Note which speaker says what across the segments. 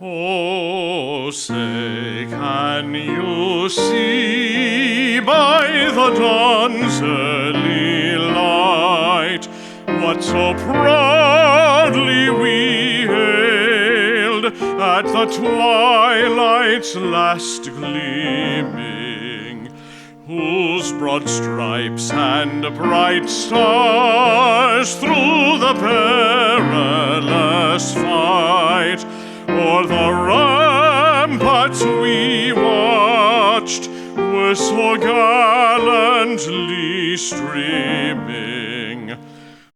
Speaker 1: Oh, say, can you see by the dawn's early light what so proudly we hailed at the twilight's last gleaming, whose broad stripes and bright stars through the perilous fight o'er the ramparts we watched were so gallantly streaming,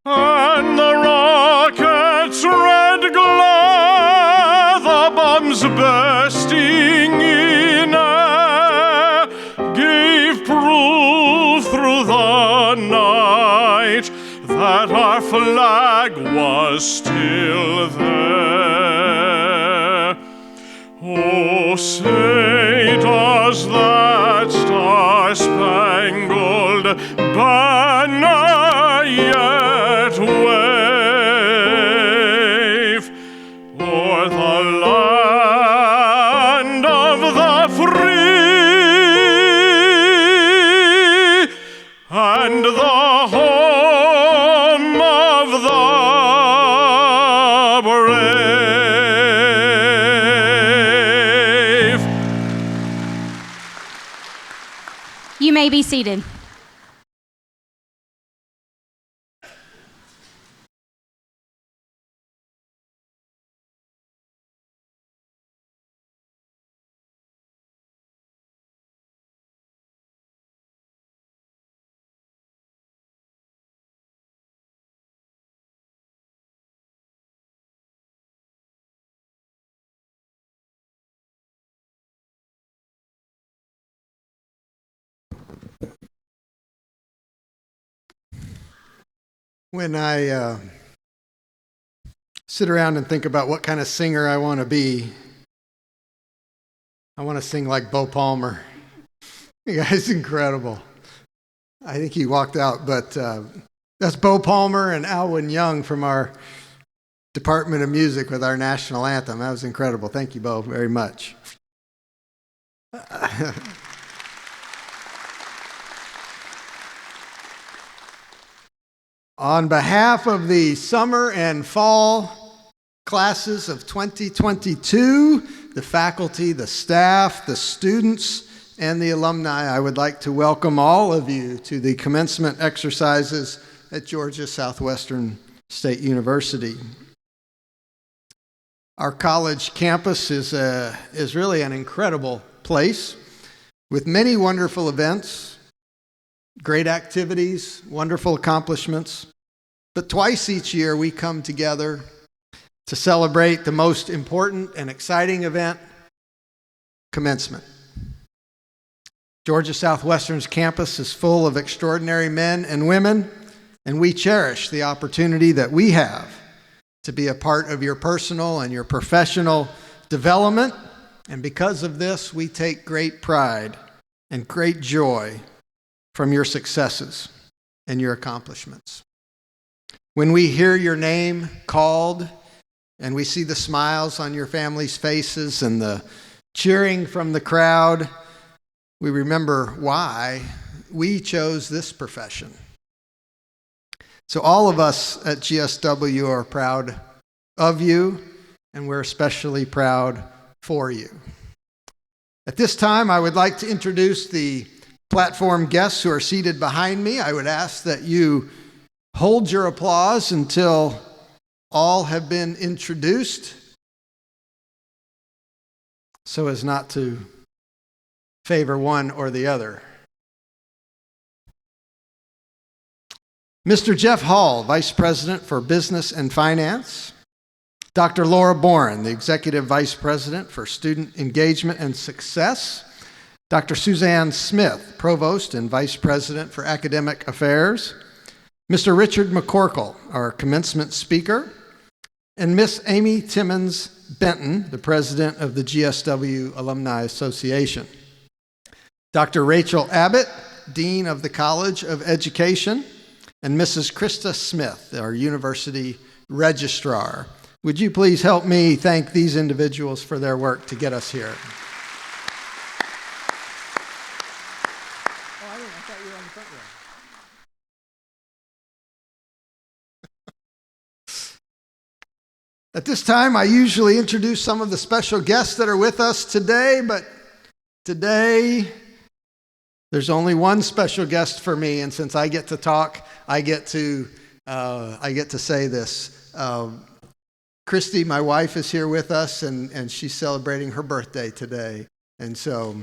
Speaker 1: and the rocket's red glare, the bombs bursting in air, gave proof through the night that our flag was still there. Oh, say, does that star-spangled banner yet wave o'er the land of the free and the home of the brave?
Speaker 2: You may be seated.
Speaker 3: When I sit around and think about what kind of singer I want to be, I want to sing like Bo Palmer. The guy's incredible. I think he walked out, but that's Bo Palmer and Alwyn Young from our Department of Music with our national anthem. That was incredible. Thank you, Bo, very much. On behalf of the summer and fall classes of 2022, the faculty, the staff, the students, and the alumni, I would like to welcome all of you to the commencement exercises at Georgia Southwestern State University. Our college campus is really an incredible place with many wonderful events, great activities, wonderful accomplishments. But twice each year we come together to celebrate the most important and exciting event, commencement. Georgia Southwestern's campus is full of extraordinary men and women, and we cherish the opportunity that we have to be a part of your personal and your professional development. And because of this, we take great pride and great joy from your successes and your accomplishments. When we hear your name called and we see the smiles on your families' faces and the cheering from the crowd, we remember why we chose this profession. So all of us at GSW are proud of you, and we're especially proud for you. At this time, I would like to introduce the platform guests who are seated behind me. I would ask that you hold your applause until all have been introduced, so as not to favor one or the other. Mr. Jeff Hall, Vice President for Business and Finance. Dr. Laura Boren, the Executive Vice President for Student Engagement and Success. Dr. Suzanne Smith, Provost and Vice President for Academic Affairs. Mr. Richard McCorkle, our commencement speaker. And Miss Amy Timmons Benton, the President of the GSW Alumni Association. Dr. Rachel Abbott, Dean of the College of Education. And Mrs. Krista Smith, our University Registrar. Would you please help me thank these individuals for their work to get us here? At this time, I usually introduce some of the special guests that are with us today, but today there's only one special guest for me, and since I get to talk, I get to say this. Christy, my wife, is here with us, and she's celebrating her birthday today. And so,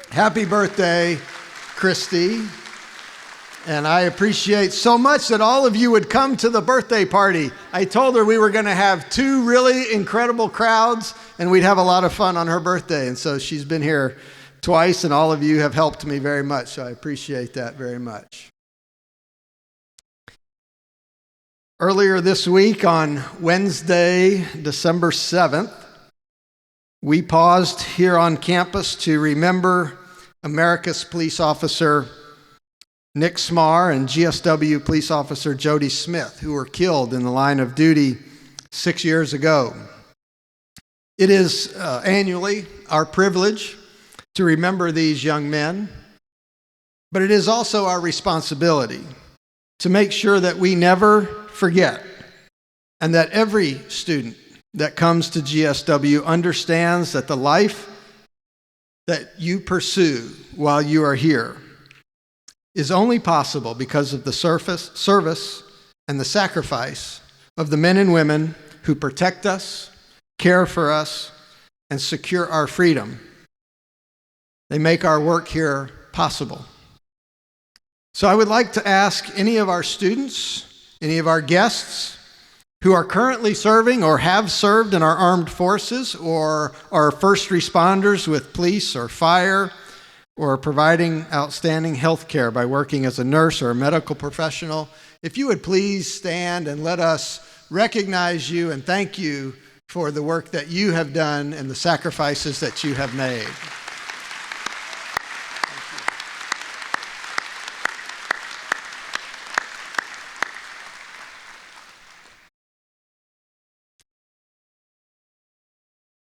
Speaker 3: happy birthday, Christy. And I appreciate so much that all of you would come to the birthday party. I told her we were going to have two really incredible crowds, and we'd have a lot of fun on her birthday. And so she's been here twice, and all of you have helped me very much, so I appreciate that very much. Earlier this week, on Wednesday, December 7th, we paused here on campus to remember America's police officer Nick Smar and GSW police officer Jody Smith, who were killed in the line of duty 6 years ago. It is annually our privilege to remember these young men, but it is also our responsibility to make sure that we never forget and that every student that comes to GSW understands that the life that you pursue while you are here is only possible because of the service and the sacrifice of the men and women who protect us, care for us, and secure our freedom. They make our work here possible. So I would like to ask any of our students, any of our guests who are currently serving or have served in our armed forces or are first responders with police or fire, or providing outstanding health care by working as a nurse or a medical professional, if you would please stand and let us recognize you and thank you for the work that you have done and the sacrifices that you have made.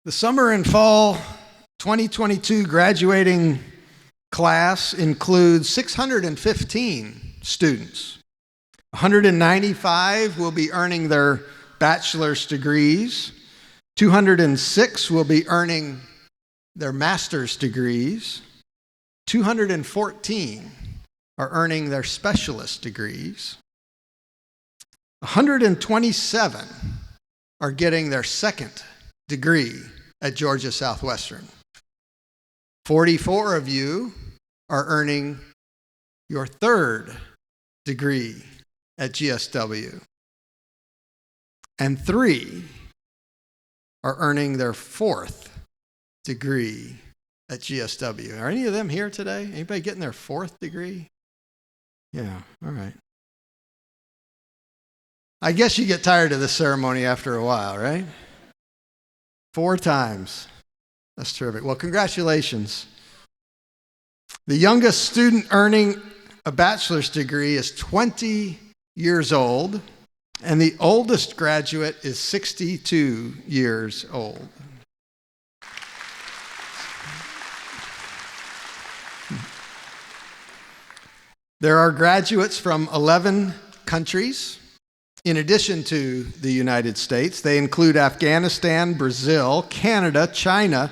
Speaker 3: The summer and fall 2022 graduating class includes 615 students. 195 will be earning their bachelor's degrees. 206 will be earning their master's degrees. 214 are earning their specialist degrees. 127 are getting their second degree at Georgia Southwestern. 44 of you are earning your third degree at GSW. And 3 are earning their fourth degree at GSW. Are any of them here today? Anybody getting their fourth degree? Yeah, all right. I guess you get tired of this ceremony after a while, right? 4 times. That's terrific. Well, congratulations. The youngest student earning a bachelor's degree is 20 years old, and the oldest graduate is 62 years old. There are graduates from 11 countries. In addition to the United States, they include Afghanistan, Brazil, Canada, China,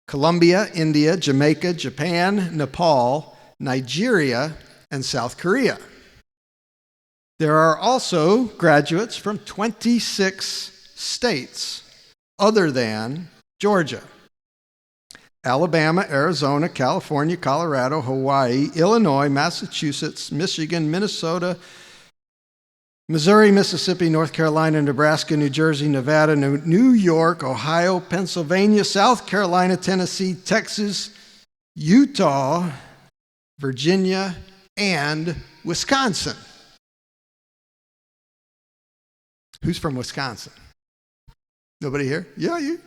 Speaker 3: Colombia, India, Jamaica, Japan, Nepal, Nigeria, and South Korea. There are also graduates from 26 states other than Georgia: Alabama, Arizona, California, Colorado, Hawaii, Illinois, Massachusetts, Michigan, Minnesota, Missouri, Mississippi, North Carolina, Nebraska, New Jersey, Nevada, New York, Ohio, Pennsylvania, South Carolina, Tennessee, Texas, Utah, Virginia, and Wisconsin. Who's from Wisconsin? Nobody here? Yeah, you?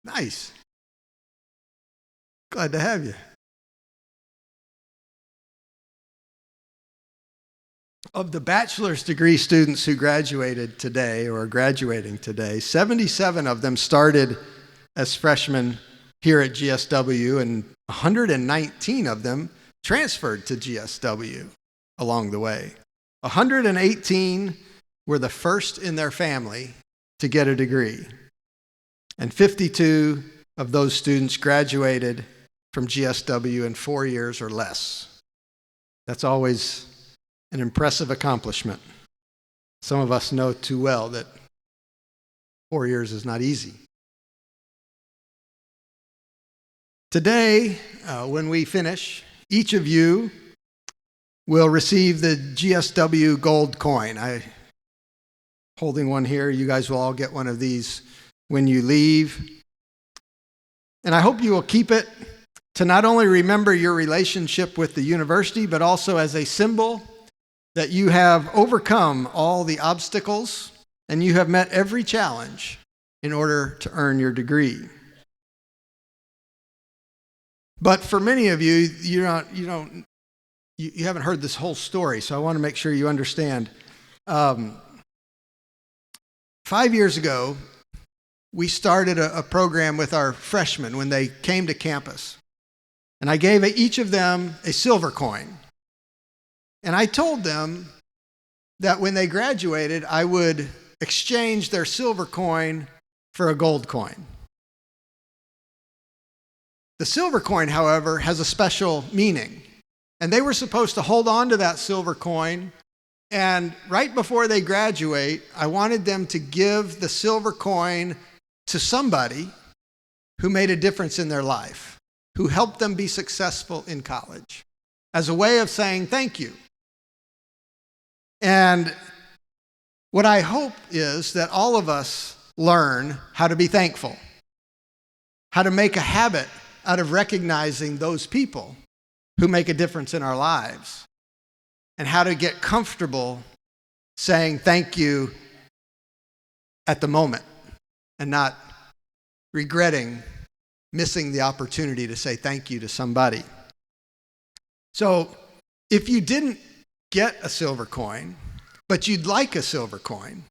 Speaker 3: Nice. Glad to have you. Of the bachelor's degree students who graduated today or are graduating today, 77 of them started as freshmen here at GSW, and 119 of them transferred to GSW along the way. 118 were the first in their family to get a degree, and 52 of those students graduated from GSW in 4 years or less. That's always an impressive accomplishment. Some of us know too well that 4 years is not easy. Today, when we finish, each of you will receive the GSW gold coin. I'm holding one here. You guys will all get one of these when you leave. And I hope you will keep it to not only remember your relationship with the university, but also as a symbol that you have overcome all the obstacles and you have met every challenge in order to earn your degree. But for many of you, you haven't heard this whole story, so I want to make sure you understand. 5 years ago, we started a program with our freshmen when they came to campus. And I gave each of them a silver coin. And I told them that when they graduated, I would exchange their silver coin for a gold coin. The silver coin, however, has a special meaning. And they were supposed to hold on to that silver coin. And right before they graduate, I wanted them to give the silver coin to somebody who made a difference in their life, who helped them be successful in college, as a way of saying thank you. And what I hope is that all of us learn how to be thankful, how to make a habit out of recognizing those people who make a difference in our lives, and how to get comfortable saying thank you at the moment and not regretting missing the opportunity to say thank you to somebody. So if you didn't get a silver coin, but you'd like a silver coin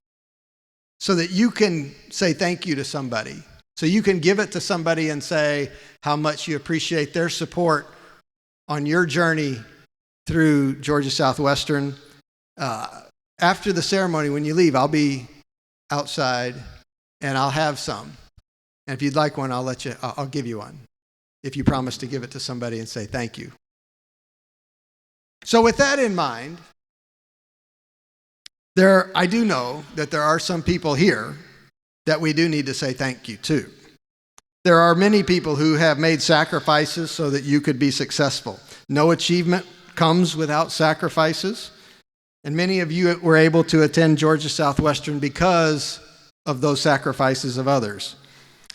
Speaker 3: so that you can say thank you to somebody, so you can give it to somebody and say how much you appreciate their support on your journey through Georgia Southwestern. After the ceremony, when you leave, I'll be outside and I'll have some. And if you'd like one, I'll give you one, if you promise to give it to somebody and say thank you. So with that in mind, I do know that there are some people here that we do need to say thank you to. There are many people who have made sacrifices so that you could be successful. No achievement comes without sacrifices. And many of you were able to attend Georgia Southwestern because of those sacrifices of others.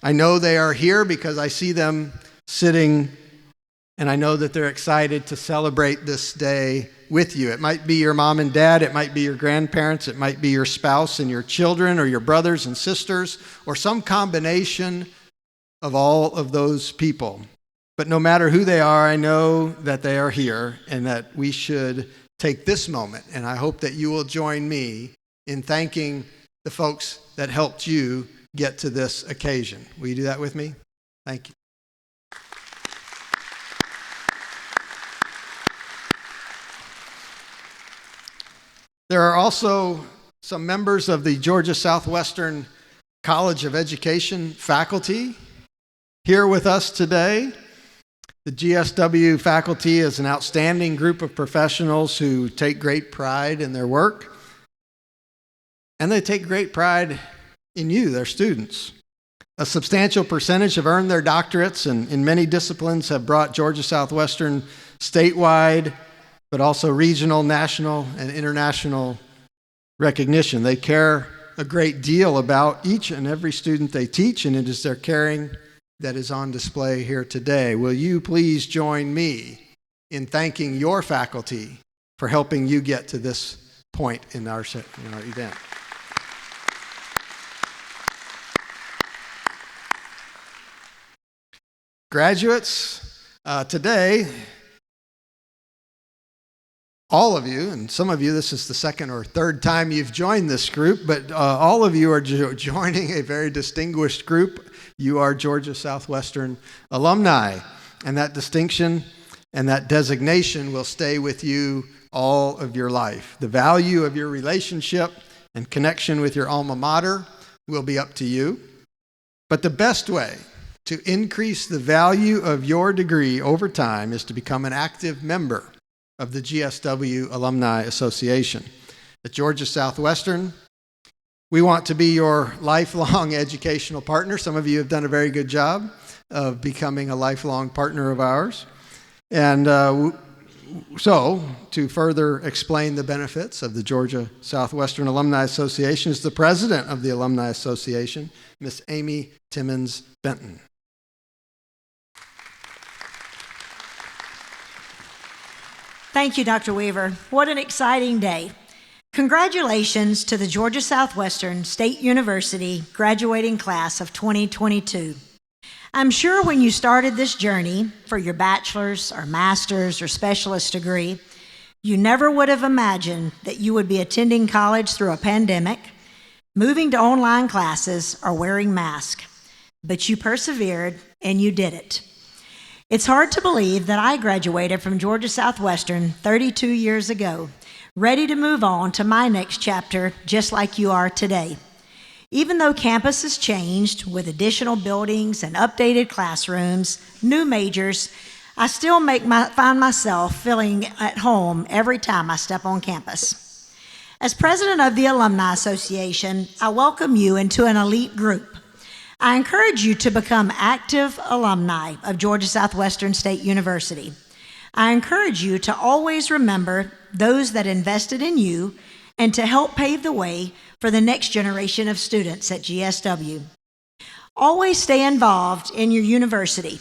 Speaker 3: I know they are here because I see them sitting, and I know that they're excited to celebrate this day with you. It might be your mom and dad, it might be your grandparents, it might be your spouse and your children, or your brothers and sisters, or some combination of all of those people. But no matter who they are, I know that they are here and that we should take this moment, and I hope that you will join me in thanking the folks that helped you get to this occasion. Will you do that with me? Thank you. There are also some members of the Georgia Southwestern College of Education faculty here with us today. The GSW faculty is an outstanding group of professionals who take great pride in their work, and they take great pride in you, their students. A substantial percentage have earned their doctorates, and in many disciplines have brought Georgia Southwestern statewide, but also regional, national, and international recognition. They care a great deal about each and every student they teach, and it is their caring that is on display here today. Will you please join me in thanking your faculty for helping you get to this point in our event? Graduates, today, all of you, and some of you, this is the second or third time you've joined this group, but all of you are joining a very distinguished group. You are Georgia Southwestern alumni, and that distinction and that designation will stay with you all of your life. The value of your relationship and connection with your alma mater will be up to you. But the best way to increase the value of your degree over time is to become an active member of the GSW Alumni Association. At Georgia Southwestern, we want to be your lifelong educational partner. Some of you have done a very good job of becoming a lifelong partner of ours. And so, to further explain the benefits of the Georgia Southwestern Alumni Association is the president of the Alumni Association, Miss Amy Timmons Benton.
Speaker 4: Thank you, Dr. Weaver. What an exciting day. Congratulations to the Georgia Southwestern State University graduating class of 2022. I'm sure when you started this journey for your bachelor's or master's or specialist degree, you never would have imagined that you would be attending college through a pandemic, moving to online classes, or wearing masks. But you persevered and you did it. It's hard to believe that I graduated from Georgia Southwestern 32 years ago, ready to move on to my next chapter just like you are today. Even though campus has changed with additional buildings and updated classrooms, new majors, I still find myself feeling at home every time I step on campus. As president of the Alumni Association, I welcome you into an elite group. I encourage you to become active alumni of Georgia Southwestern State University. I encourage you to always remember those that invested in you and to help pave the way for the next generation of students at GSW. Always stay involved in your university,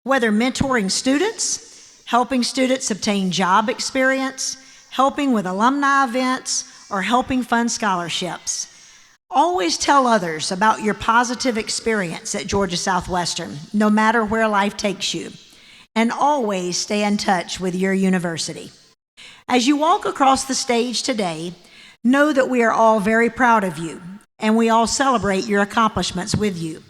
Speaker 4: whether mentoring students, helping students obtain job experience, helping with alumni events, or helping fund scholarships. Always tell others about your positive experience at Georgia Southwestern, no matter where life takes you, and always stay in touch with your university. As you walk across the stage today, know that we are all very proud of you, and we all celebrate your accomplishments with you.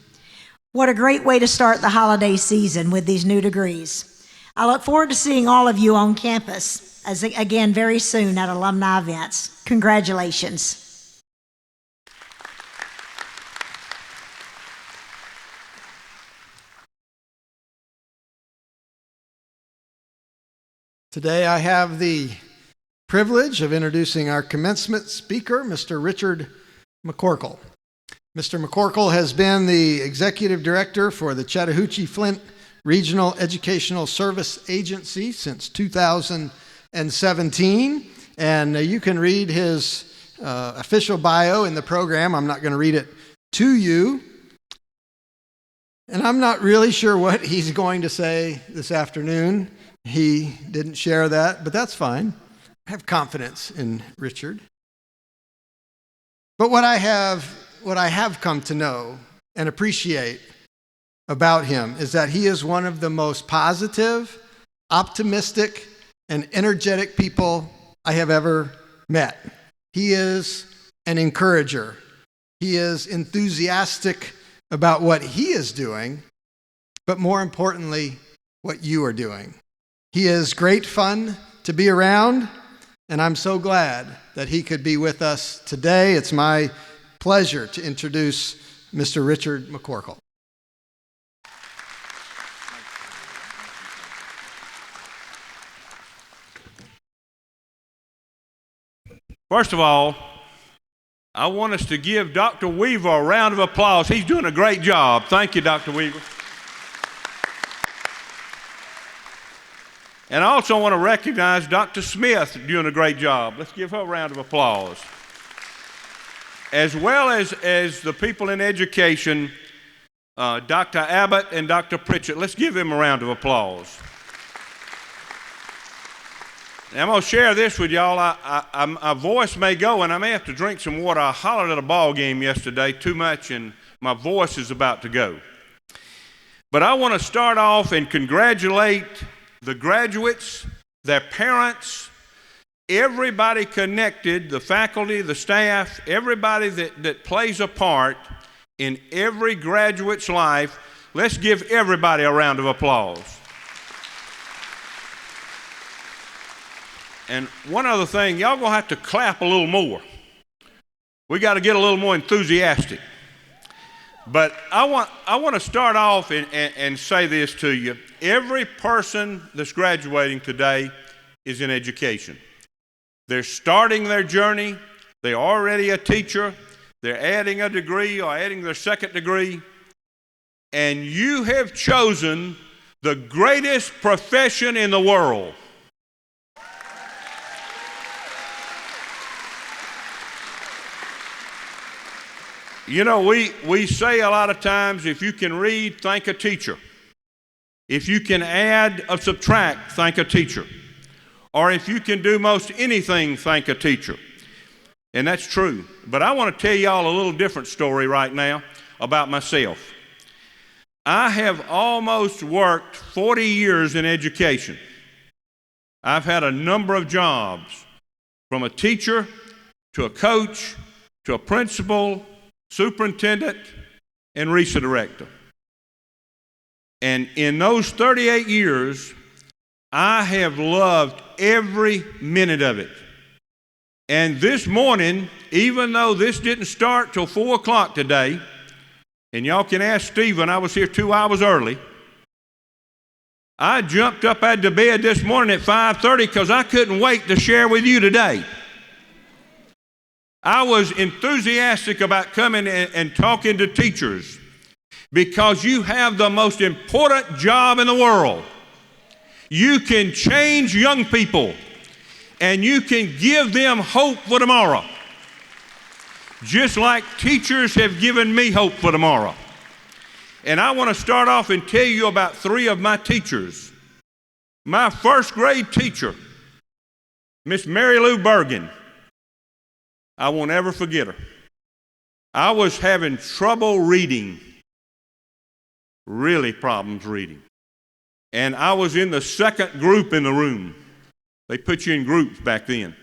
Speaker 4: What a great way to start the holiday season with these new degrees. I look forward to seeing all of you on campus, again very soon at alumni events. Congratulations.
Speaker 3: Today I have the privilege of introducing our commencement speaker, Mr. Richard McCorkle. Mr. McCorkle has been the executive director for the Chattahoochee-Flint Regional Educational Service Agency since 2017, and you can read his official bio in the program. I'm not going to read it to you, and I'm not really sure what he's going to say this afternoon. He didn't share that, but that's fine. I have confidence in Richard. But what I have come to know and appreciate about him is that he is one of the most positive, optimistic, and energetic people I have ever met. He is an encourager. He is enthusiastic about what he is doing, but more importantly, what you are doing. He is great fun to be around, and I'm so glad that he could be with us today. It's my pleasure to introduce Mr. Richard McCorkle.
Speaker 1: First of all, I want us to give Dr. Weaver a round of applause. He's doing a great job. Thank you, Dr. Weaver. And I also want to recognize Dr. Smith doing a great job. Let's give her a round of applause. As well as the people in education, Dr. Abbott and Dr. Pritchett. Let's give them a round of applause. Now, I'm going to share this with y'all. My voice may go, and I may have to drink some water. I hollered at a ball game yesterday too much, and my voice is about to go. But I want to start off and congratulate the graduates, their parents, everybody connected, the faculty, the staff, everybody that plays a part in every graduate's life. Let's give everybody a round of applause. And one other thing, y'all gonna have to clap a little more. We got to get a little more enthusiastic. But I want to start off and say this to you. Every person that's graduating today is in education. They're starting their journey. They're already a teacher. They're adding a degree or adding their second degree. And you have chosen the greatest profession in the world. You know, we say a lot of times, if you can read, thank a teacher. If you can add or subtract, thank a teacher. Or if you can do most anything, thank a teacher. And that's true. But I want to tell y'all a little different story right now about myself. I have almost worked 40 years in education. I've had a number of jobs, from a teacher to a coach to a principal, superintendent, and RESA director. And in those 38 years, I have loved every minute of it. And this morning, even though this didn't start till 4 o'clock today, and y'all can ask Stephen, I was here 2 hours early, I jumped up out of bed this morning at 5:30 because I couldn't wait to share with you today. I was enthusiastic about coming and talking to teachers because you have the most important job in the world. You can change young people and you can give them hope for tomorrow, just like teachers have given me hope for tomorrow. And I want to start off and tell you about 3 of my teachers. My first grade teacher, Miss Mary Lou Bergen. I won't ever forget her. I was having trouble reading, really problems reading. And I was in the second group in the room. They put you in groups back then.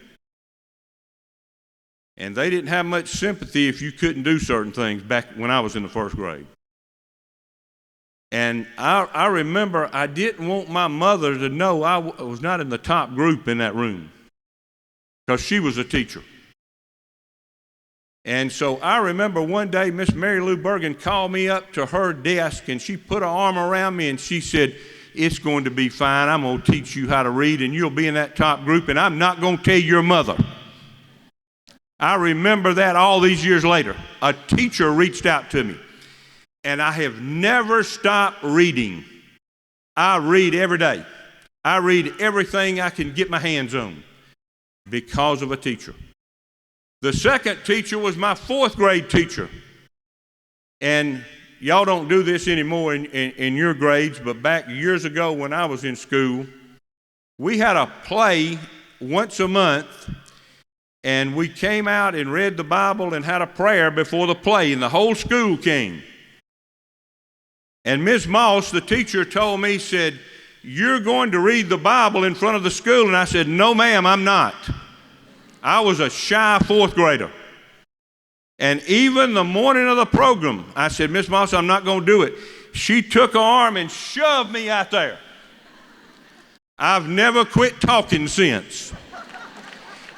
Speaker 1: And they didn't have much sympathy if you couldn't do certain things back when I was in the first grade. And I remember I didn't want my mother to know I was not in the top group in that room because she was a teacher. And so I remember one day Miss Mary Lou Bergen called me up to her desk and she put her arm around me and she said, "It's going to be fine. I'm going to teach you how to read and you'll be in that top group and I'm not going to tell your mother." I remember that all these years later. A teacher reached out to me and I have never stopped reading. I read every day. I read everything I can get my hands on because of a teacher. The second teacher was my 4th grade teacher. And y'all don't do this anymore in your grades, but back years ago when I was in school, we had a play once a month, and we came out and read the Bible and had a prayer before the play, and the whole school came. And Ms. Moss, the teacher, told me, said, "You're going to read the Bible in front of the school." And I said, "No, ma'am, I'm not." I was a shy 4th grader. And even the morning of the program, I said, "Miss Moss, I'm not going to do it." She took her arm and shoved me out there. I've never quit talking since.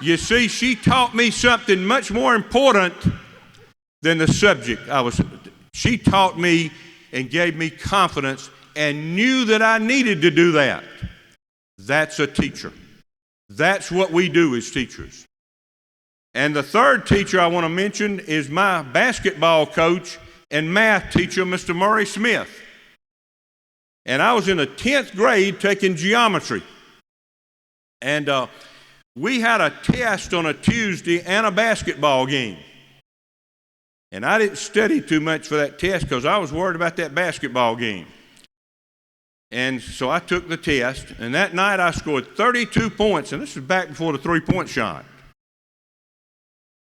Speaker 1: You see, she taught me something much more important than the subject. She taught me and gave me confidence and knew that I needed to do that. That's a teacher. That's what we do as teachers. And the third teacher I want to mention is my basketball coach and math teacher, Mr. Murray Smith. And I was in the 10th grade taking geometry. And we had a test on a Tuesday and a basketball game. And I didn't study too much for that test because I was worried about that basketball game. And so I took the test, and that night I scored 32 points, and this was back before the 3-point shot.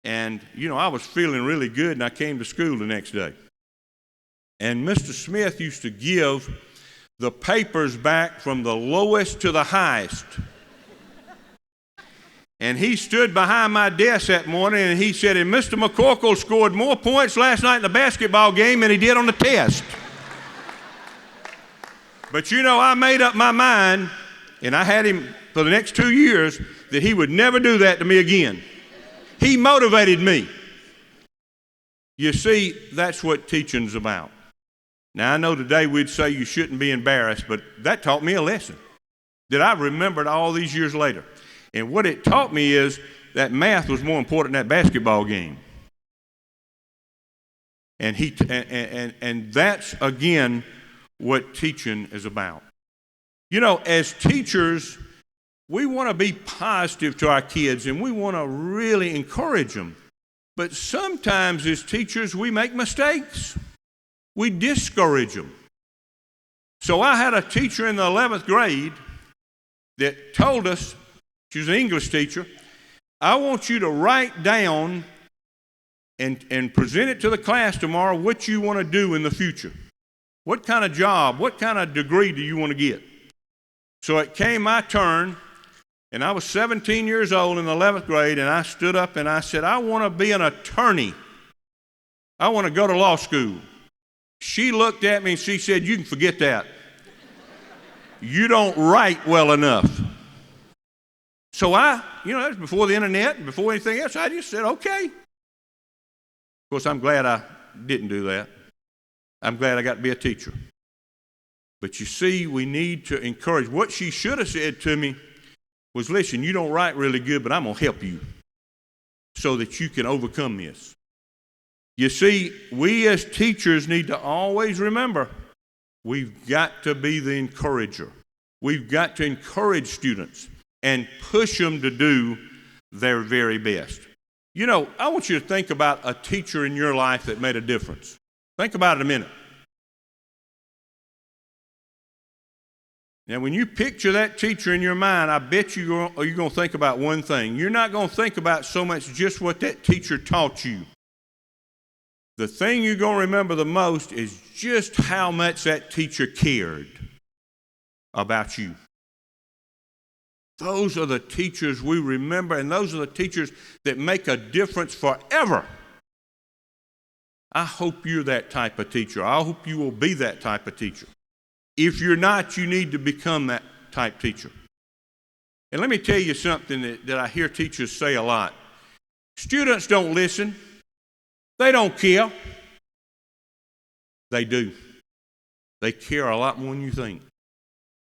Speaker 1: And, you know, I was feeling really good, and I came to school the next day. And Mr. Smith used to give the papers back from the lowest to the highest. And he stood behind my desk that morning and he said, and Mr. McCorkle scored more points last night in the basketball game than he did on the test. But you know, I made up my mind, and I had him for the next 2 years, that he would never do that to me again. He motivated me. You see, that's what teaching's about. Now, I know today we'd say you shouldn't be embarrassed, but that taught me a lesson that I remembered all these years later. And what it taught me is that math was more important than that basketball game. And that's, again, what teaching is about. You know, as teachers, we want to be positive to our kids, and we want to really encourage them. But sometimes as teachers, we make mistakes. We discourage them. So I had a teacher in the 11th grade that told us, she was an English teacher, I want you to write down and present it to the class tomorrow what you want to do in the future. What kind of job, what kind of degree do you want to get? So it came my turn, and I was 17 years old in the 11th grade, and I stood up and I said, I want to be an attorney. I want to go to law school. She looked at me and she said, you can forget that. You don't write well enough. So that was before the internet and before anything else. I just said, okay. Of course, I'm glad I didn't do that. I'm glad I got to be a teacher. But you see, we need to encourage. What she should have said to me was, listen, you don't write really good, but I'm going to help you so that you can overcome this. You see, we as teachers need to always remember we've got to be the encourager. We've got to encourage students and push them to do their very best. You know, I want you to think about a teacher in your life that made a difference. Think about it a minute. Now, when you picture that teacher in your mind, I bet you're going to think about one thing. You're not going to think about so much just what that teacher taught you. The thing you're going to remember the most is just how much that teacher cared about you. Those are the teachers we remember, and those are the teachers that make a difference forever. I hope you're that type of teacher. I hope you will be that type of teacher. If you're not, you need to become that type teacher. And let me tell you something that I hear teachers say a lot. Students don't listen. They don't care. They do. They care a lot more than you think.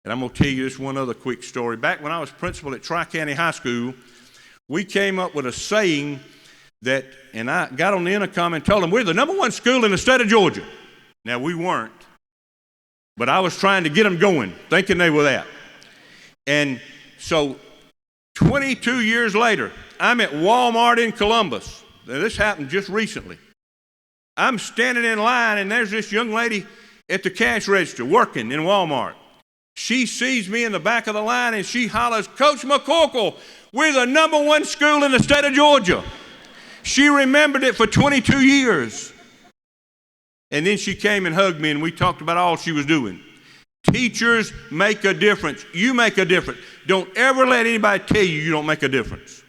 Speaker 1: And I'm going to tell you this one other quick story. Back when I was principal at Tri-County High School, we came up with a saying that, and I got on the intercom and told them, we're the #1 school in the state of Georgia. Now, we weren't, but I was trying to get them going, thinking they were that. And so 22 years later, I'm at Walmart in Columbus. Now, this happened just recently. I'm standing in line, and there's this young lady at the cash register working in Walmart. She sees me in the back of the line, and she hollers, Coach McCorkle, we're the #1 school in the state of Georgia. She remembered it for 22 years. And then she came and hugged me, and we talked about all she was doing. Teachers make a difference. You make a difference. Don't ever let anybody tell you don't make a difference.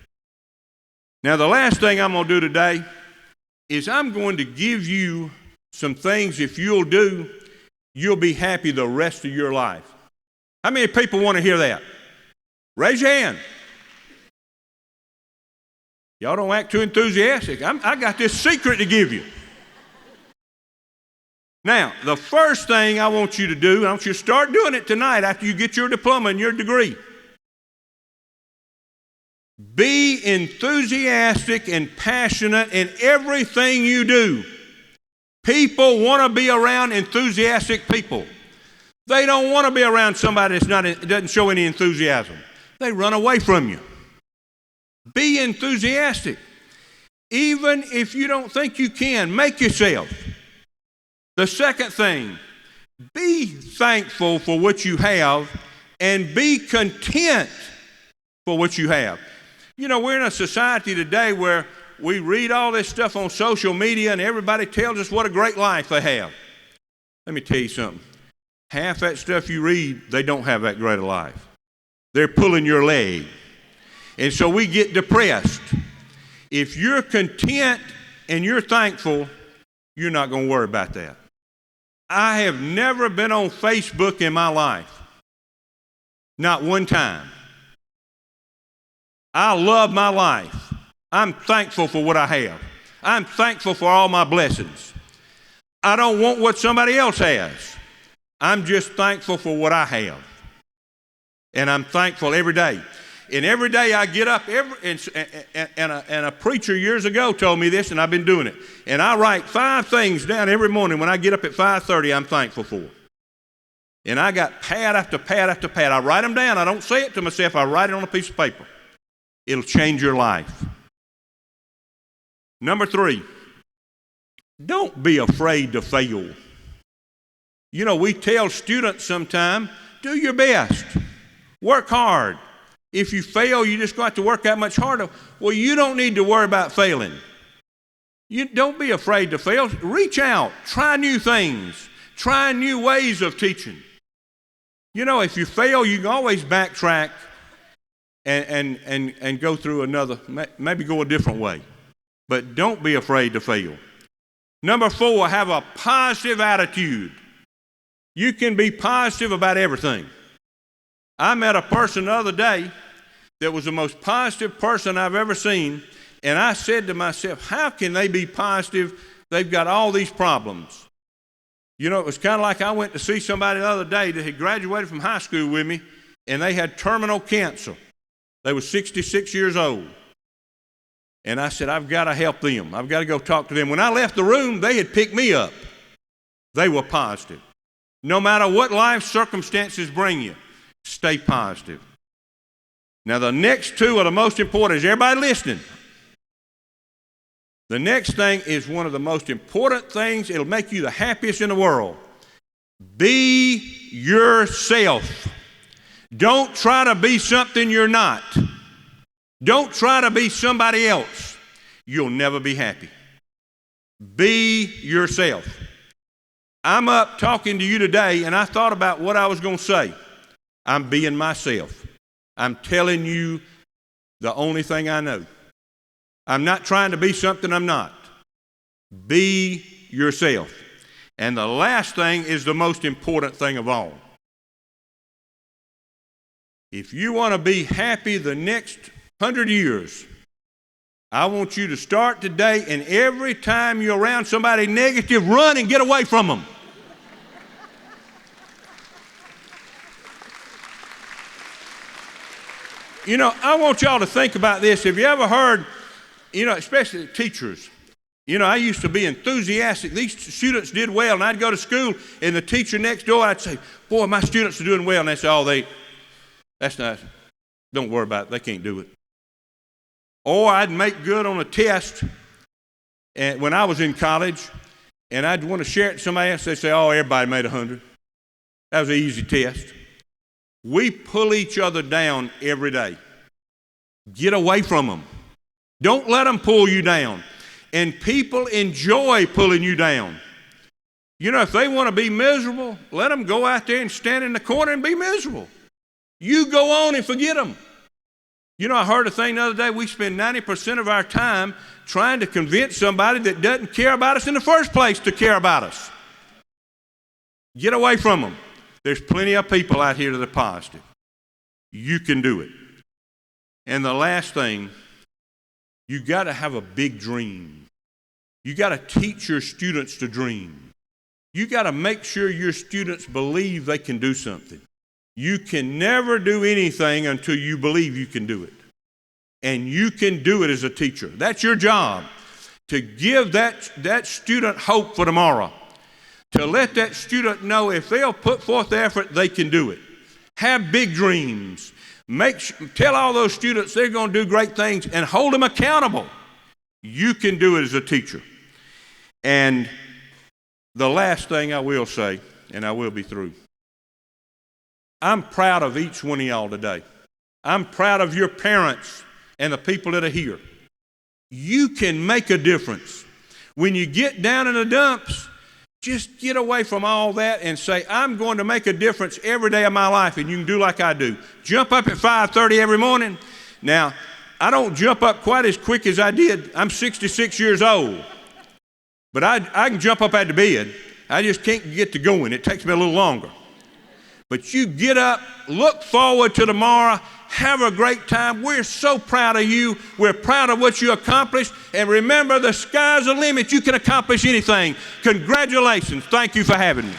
Speaker 1: Now, the last thing I'm going to do today is I'm going to give you some things, if you'll do, you'll be happy the rest of your life. How many people want to hear that? Raise your hand. Y'all don't act too enthusiastic. I got this secret to give you. Now, the first thing I want you to do, and I want you to start doing it tonight after you get your diploma and your degree. Be enthusiastic and passionate in everything you do. People want to be around enthusiastic people. They don't want to be around somebody that doesn't show any enthusiasm. They run away from you. Be enthusiastic. Even if you don't think you can, make yourself. The second thing, be thankful for what you have and be content for what you have. You know, we're in a society today where we read all this stuff on social media and everybody tells us what a great life they have. Let me tell you something. Half that stuff you read, they don't have that great a life. They're pulling your leg. And so we get depressed. If you're content and you're thankful, you're not going to worry about that. I have never been on Facebook in my life. Not one time. I love my life. I'm thankful for what I have. I'm thankful for all my blessings. I don't want what somebody else has. I'm just thankful for what I have. And I'm thankful every day. And every day I get up, and a preacher years ago told me this, and I've been doing it. And I write 5 things down every morning when I get up at 5:30 I'm thankful for. And I got pad after pad after pad. I write them down. I don't say it to myself. I write it on a piece of paper. It'll change your life. Number 3, don't be afraid to fail. You know, we tell students sometimes, do your best. Work hard. If you fail, you just got to work that much harder. Well, you don't need to worry about failing. You don't be afraid to fail. Reach out. Try new things. Try new ways of teaching. You know, if you fail, you can always backtrack and go through another, maybe go a different way. But don't be afraid to fail. Number 4, have a positive attitude. You can be positive about everything. I met a person the other day that was the most positive person I've ever seen, and I said to myself, how can they be positive? They've got all these problems. You know, it was kind of like I went to see somebody the other day that had graduated from high school with me, and they had terminal cancer. They were 66 years old. And I said, I've got to help them. I've got to go talk to them. When I left the room, they had picked me up. They were positive. No matter what life circumstances bring you, stay positive. Now, the next 2 are the most important. Is everybody listening? The next thing is one of the most important things. It'll make you the happiest in the world. Be yourself. Don't try to be something you're not. Don't try to be somebody else. You'll never be happy. Be yourself. I'm up talking to you today, and I thought about what I was going to say. I'm being myself. I'm telling you the only thing I know. I'm not trying to be something I'm not. Be yourself. And the last thing is the most important thing of all. If you want to be happy the next 100 years, I want you to start today, and every time you're around somebody negative, run and get away from them. You know, I want y'all to think about this. Have you ever heard, you know, especially teachers, you know, I used to be enthusiastic. These students did well, and I'd go to school, and the teacher next door, I'd say, boy, my students are doing well. And they'd say, oh, that's not, don't worry about it. They can't do it. Or I'd make good on a test and when I was in college, and I'd want to share it with somebody else. They'd say, oh, everybody made 100. That was an easy test. We pull each other down every day. Get away from them. Don't let them pull you down. And people enjoy pulling you down. You know, if they want to be miserable, let them go out there and stand in the corner and be miserable. You go on and forget them. You know, I heard a thing the other day. We spend 90% of our time trying to convince somebody that doesn't care about us in the first place to care about us. Get away from them. There's plenty of people out here that are positive. You can do it. And the last thing, you got to have a big dream. You got to teach your students to dream. You got to make sure your students believe they can do something. You can never do anything until you believe you can do it. And you can do it as a teacher. That's your job, to give that student hope for tomorrow. To let that student know if they'll put forth the effort, they can do it. Have big dreams. Tell all those students they're going to do great things and hold them accountable. You can do it as a teacher. And the last thing I will say, and I will be through. I'm proud of each one of y'all today. I'm proud of your parents and the people that are here. You can make a difference. When you get down in the dumps, just get away from all that and say, I'm going to make a difference every day of my life, and you can do like I do. Jump up at 5:30 every morning, Now, I don't jump up quite as quick as I did. I'm 66 years old, but I can jump up out of bed. I just can't get to going. It takes me a little longer. But you get up, look forward to tomorrow, have a great time. We're so proud of you. We're proud of what you accomplished. And remember, the sky's the limit. You can accomplish anything. Congratulations. Thank you for having me.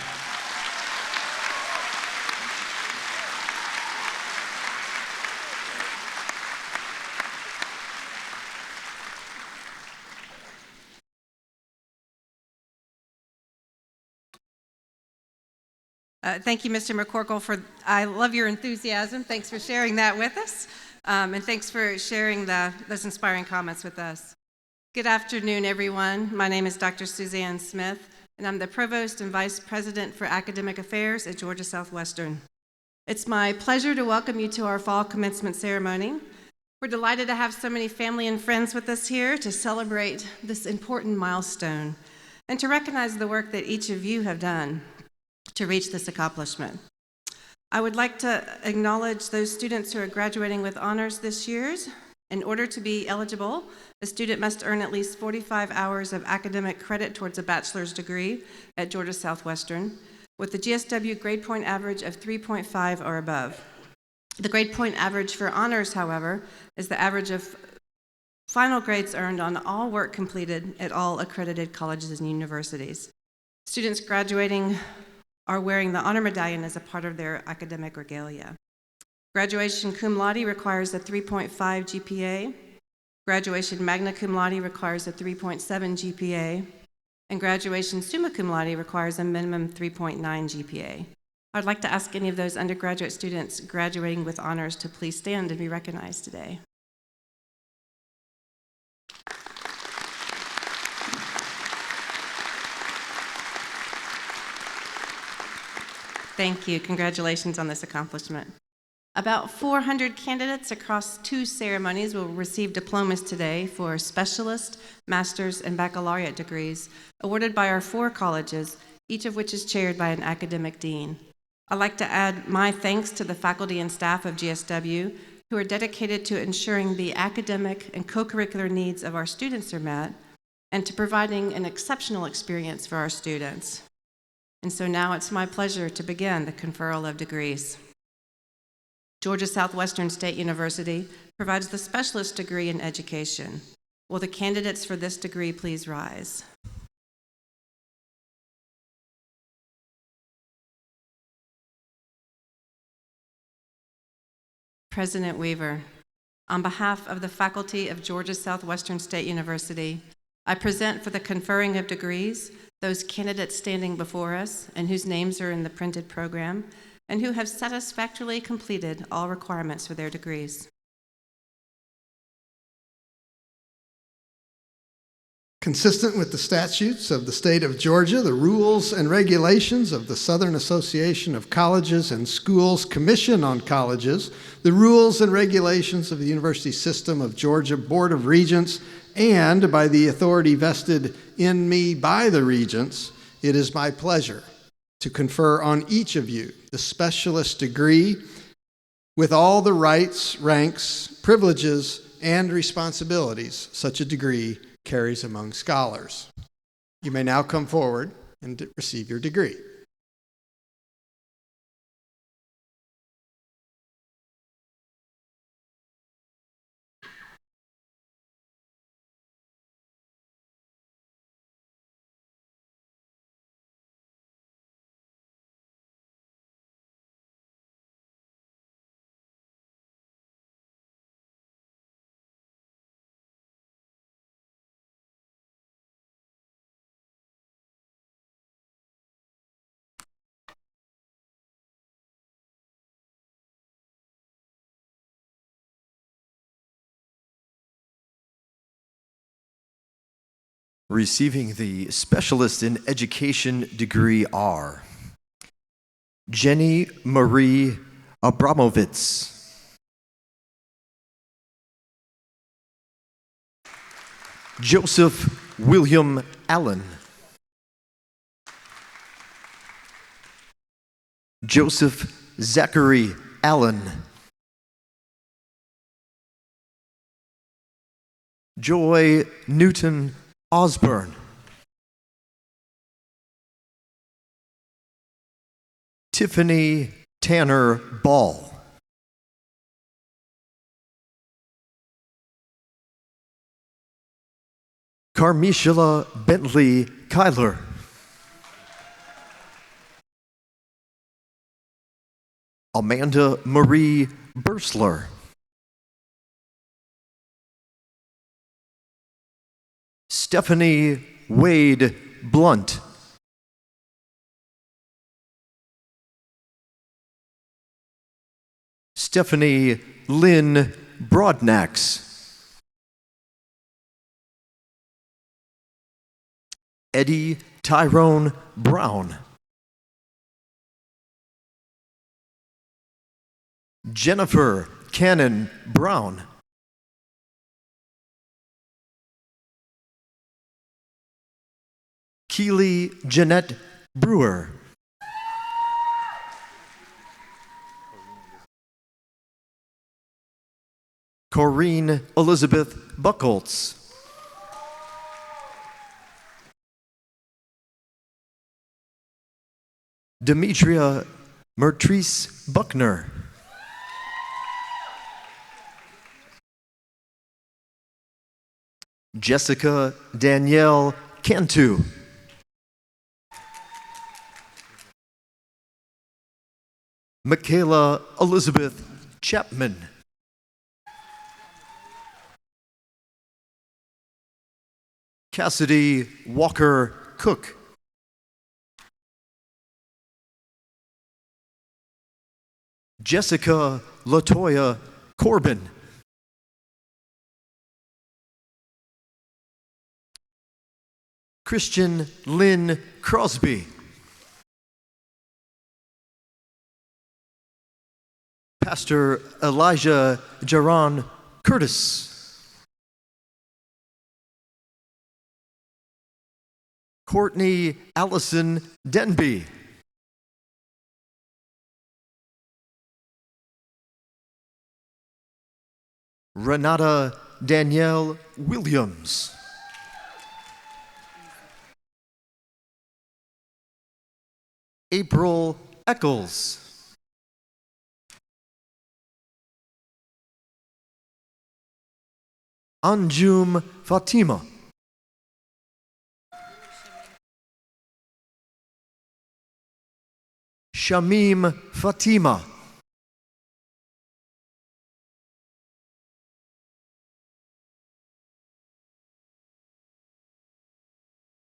Speaker 5: Thank you, Mr. McCorkle, I love your enthusiasm. Thanks for sharing that with us. And thanks for sharing those inspiring comments with us. Good afternoon, everyone. My name is Dr. Suzanne Smith, and I'm the Provost and Vice President for Academic Affairs at Georgia Southwestern. It's my pleasure to welcome you to our fall commencement ceremony. We're delighted to have so many family and friends with us here to celebrate this important milestone and to recognize the work that each of you have done to reach this accomplishment. I would like to acknowledge those students who are graduating with honors this year. In order to be eligible, a student must earn at least 45 hours of academic credit towards a bachelor's degree at Georgia Southwestern, with the GSW grade point average of 3.5 or above. The grade point average for honors, however, is the average of final grades earned on all work completed at all accredited colleges and universities. Students graduating are wearing the honor medallion as a part of their academic regalia. Graduation cum laude requires a 3.5 GPA. Graduation magna cum laude requires a 3.7 GPA. And graduation summa cum laude requires a minimum 3.9 GPA. I'd like to ask any of those undergraduate students graduating with honors to please stand and be recognized today. Thank you. Congratulations on this accomplishment. About 400 candidates across 2 ceremonies will receive diplomas today for specialist, master's, and baccalaureate degrees awarded by our 4 colleges, each of which is chaired by an academic dean. I'd like to add my thanks to the faculty and staff of GSW who are dedicated to ensuring the academic and co-curricular needs of our students are met and to providing an exceptional experience for our students. And so now it's my pleasure to begin the conferral of degrees. Georgia Southwestern State University provides the specialist degree in education. Will the candidates for this degree please rise? President Weaver, on behalf of the faculty of Georgia Southwestern State University, I present for the conferring of degrees those candidates standing before us and whose names are in the printed program and who have satisfactorily completed all requirements for their degrees.
Speaker 3: Consistent with the statutes of the state of Georgia, the rules and regulations of the Southern Association of Colleges and Schools Commission on Colleges, the rules and regulations of the University System of Georgia Board of Regents, and by the authority vested in me by the Regents, it is my pleasure to confer on each of you the specialist degree with all the rights, ranks, privileges, and responsibilities such a degree carries among scholars. You may now come forward and receive your degree.
Speaker 6: Receiving the Specialist in Education degree are Jenny Marie Abramovitz, Joseph William Allen, Joseph Zachary Allen, Joy Newton Osborne. Tiffany Tanner Ball. Carmishela Bentley Kyler. Amanda Marie Bursler. Stephanie Wade Blunt. Stephanie Lynn Broadnax. Eddie Tyrone Brown. Jennifer Cannon Brown. Keely Jeanette Brewer. Corrine Elizabeth Buckholtz. Demetria Mertrice Buckner. Jessica Danielle Cantu. Michaela Elizabeth Chapman. Cassidy Walker Cook. Jessica Latoya Corbin. Christian Lynn Crosby. Pastor Elijah Jaron Curtis. Courtney Allison Denby. Renata Danielle Williams. April Eccles. Anjum Fatima. Shamim Fatima.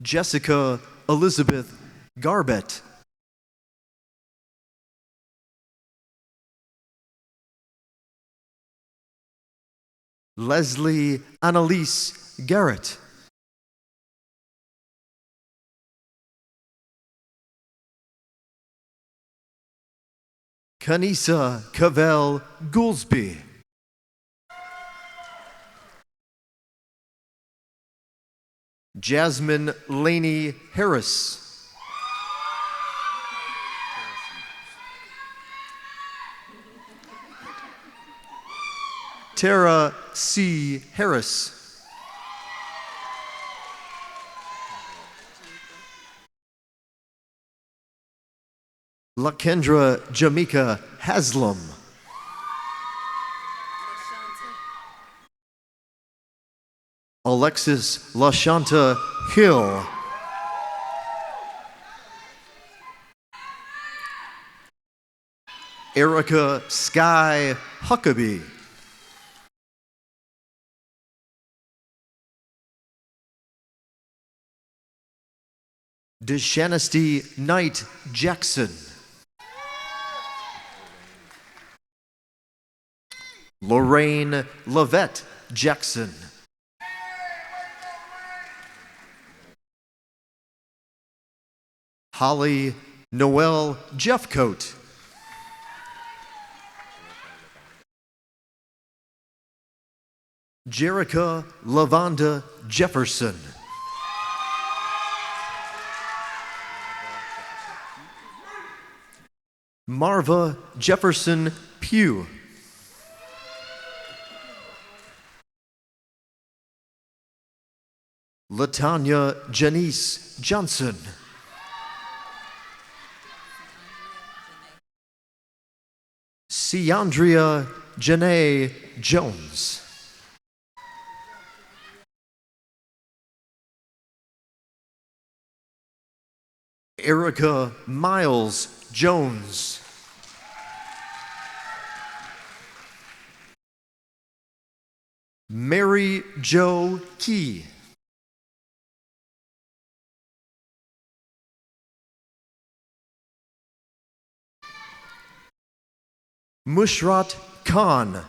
Speaker 6: Jessica Elizabeth Garbett. Leslie Annalise Garrett. Kanisa Cavell Goulsby. Jasmine Laney Harris. Tara C. Harris. Lakendra Jamaica Haslam. Alexis LaShanta Hill. Erica Sky Huckabee. DeShanesty Knight Jackson. Lorraine Lavette Jackson. Holly Noel Jeffcoat. Jerica Lavonda Jefferson. Marva Jefferson Pugh. Latanya Janice Johnson. Ciandria Janae Jones. Erica Miles Jones. Mary Jo Key. Mushrat Khan.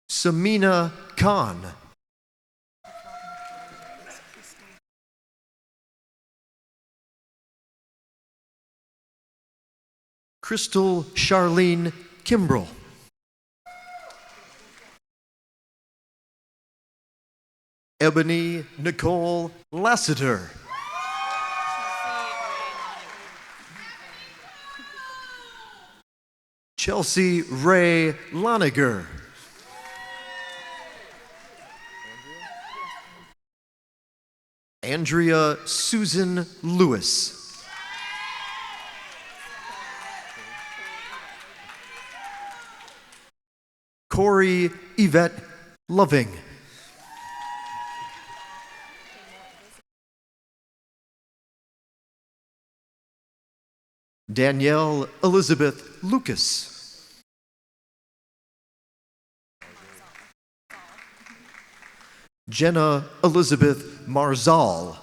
Speaker 6: Samina Khan. Crystal Charlene Kimbrell. Ebony Nicole Lassiter. Chelsea Ray Loniger. Andrea Susan Lewis. Corey Yvette Loving. Danielle Elizabeth Lucas. Jenna Elizabeth Marzal.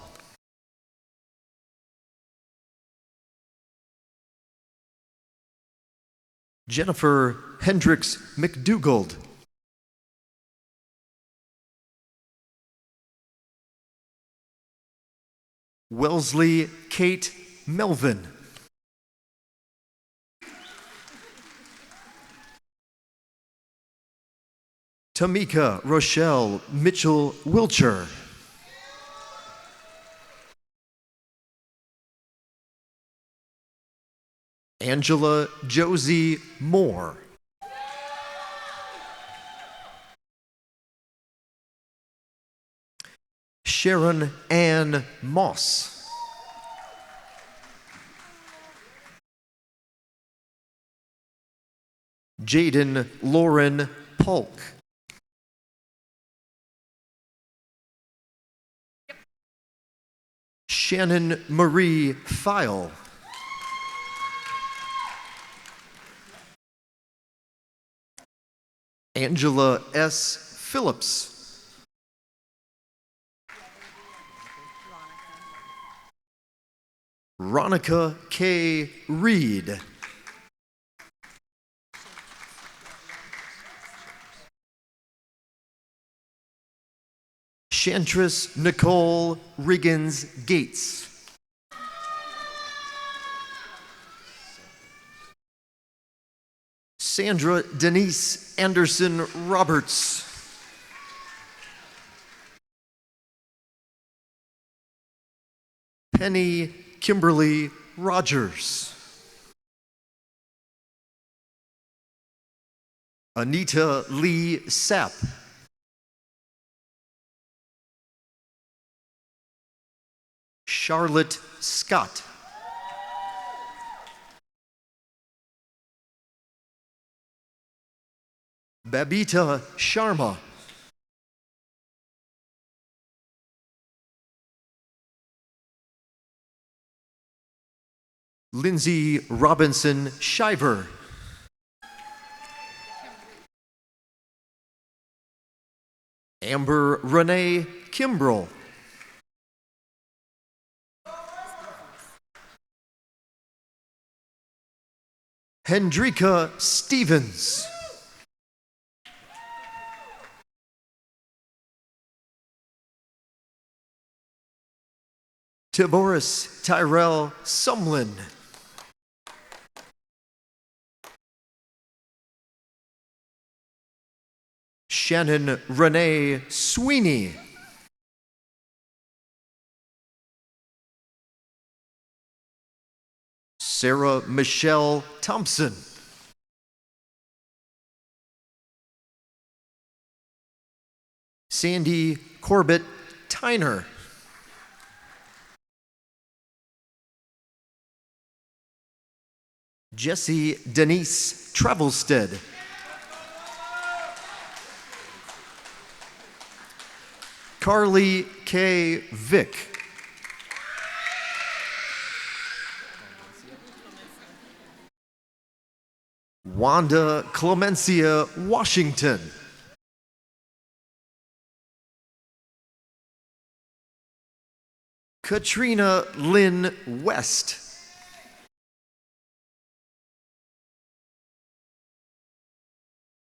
Speaker 6: Jennifer Hendricks McDougald. Wellesley Kate Melvin. Tamika Rochelle Mitchell Wilcher. Angela Josie Moore. Sharon Ann Moss. Jaden Lauren Polk. Shannon Marie File. Angela S. Phillips. Ronica K. Reed. Chantress Nicole Riggins Gates. Sandra Denise Anderson Roberts. Penny Kimberly Rogers. Anita Lee Sapp. Charlotte Scott. Babita Sharma. Lindsay Robinson Shiver. Amber Renee Kimbrell. Hendrika Stevens. Tiboris Tyrell Sumlin. Shannon Renee Sweeney. Sarah Michelle Thompson. Sandy Corbett Tyner. Jessie Denise Travelstead. Carly K. Vick. Wanda Clemencia Washington. Katrina Lynn West.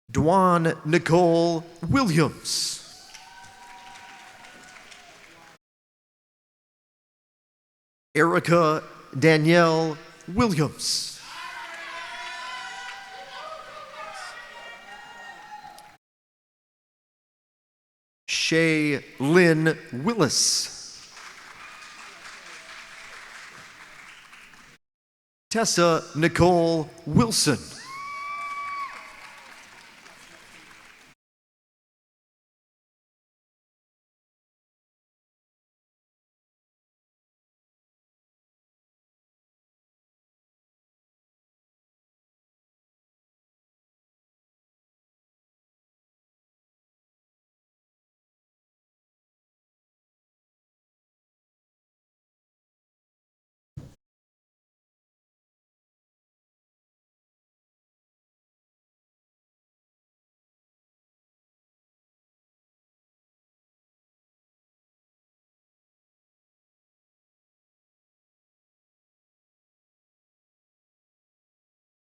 Speaker 6: Dwan Nicole Williams. Erica Danielle Williams. Shay Lynn Willis. Tessa Nicole Wilson.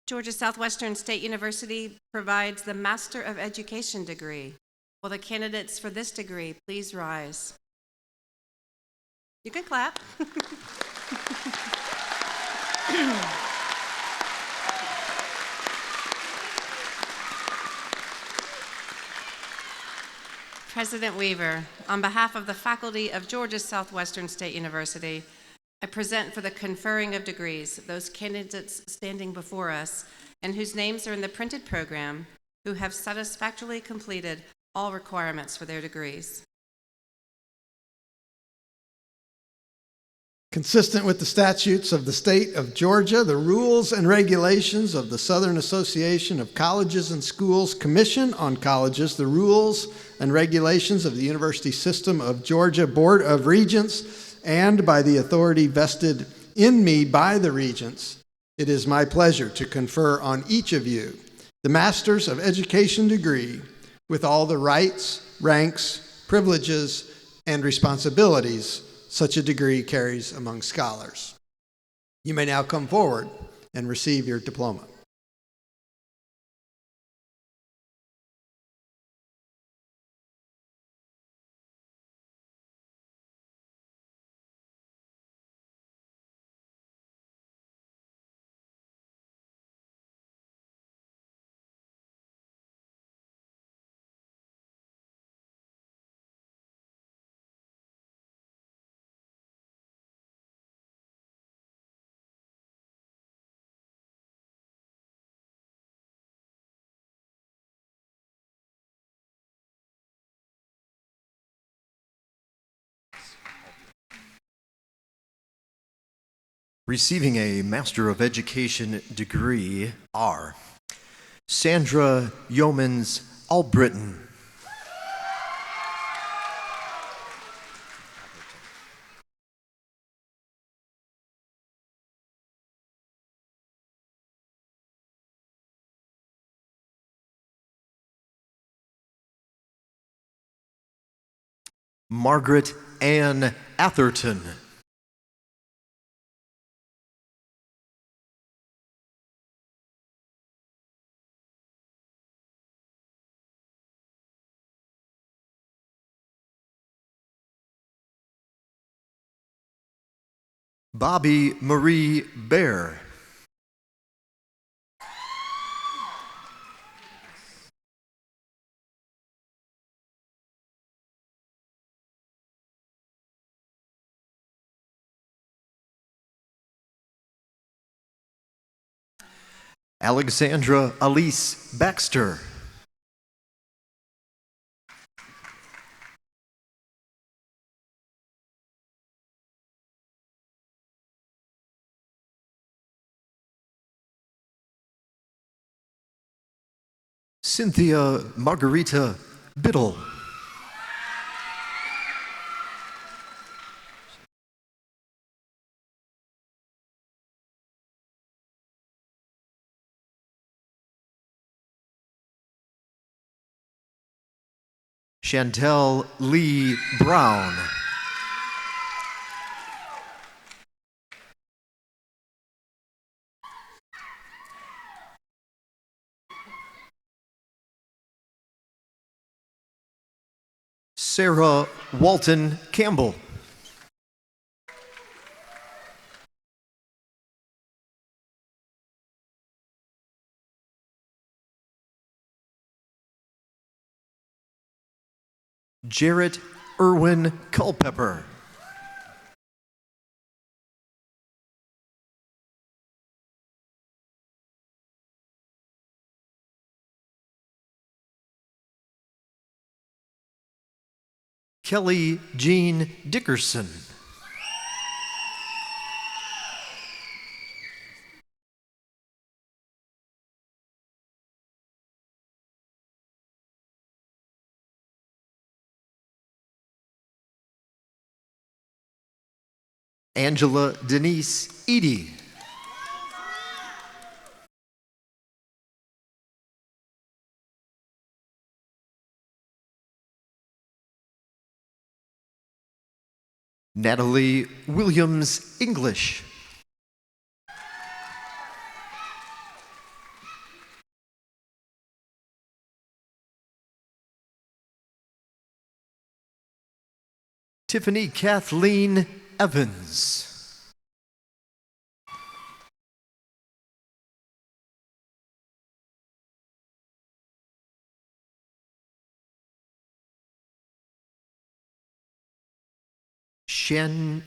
Speaker 5: Georgia Southwestern State University provides the Master of Education degree. Will the candidates for this degree please rise? You can clap. President Weaver, on behalf of the faculty of Georgia Southwestern State University, I present for the conferring of degrees those candidates standing before us and whose names are in the printed program who have satisfactorily completed all requirements for their degrees.
Speaker 3: Consistent with the statutes of the state of Georgia, the rules and regulations of the Southern Association of Colleges and Schools Commission on Colleges, the rules and regulations of the University System of Georgia Board of Regents, and by the authority vested in me by the Regents, it is my pleasure to confer on each of you the Masters of Education degree with all the rights, ranks, privileges, and responsibilities such a degree carries among scholars. You may now come forward and receive your diploma.
Speaker 6: Receiving a Master of Education degree are Sandra Yeomans Albritton. Margaret Ann Atherton. Bobby Marie Bear. Alexandra Elise Baxter. Cynthia Margarita Biddle. Chantel Lee Brown. Sarah Walton Campbell. Jarrett Irwin Culpepper. Kelly Jean Dickerson. Angela Denise Eady. Natalie Williams English. Tiffany Kathleen Evans.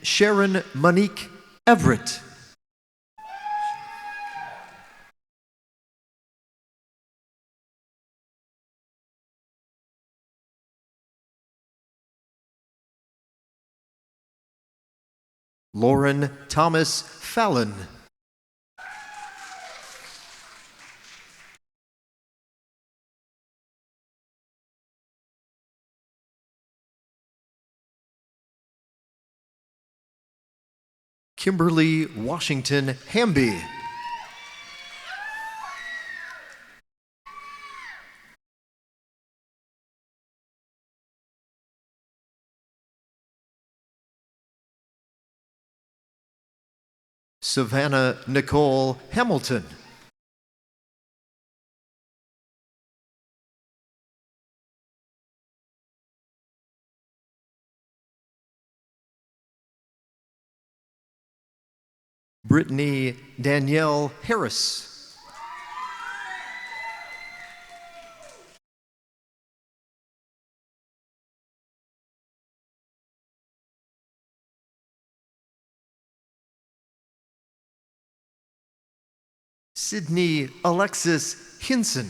Speaker 6: Sharon Monique Everett. Lauren Thomas Fallon. Kimberly Washington Hamby. Savannah Nicole Hamilton. Brittany Danielle Harris. Sydney Alexis Hinson.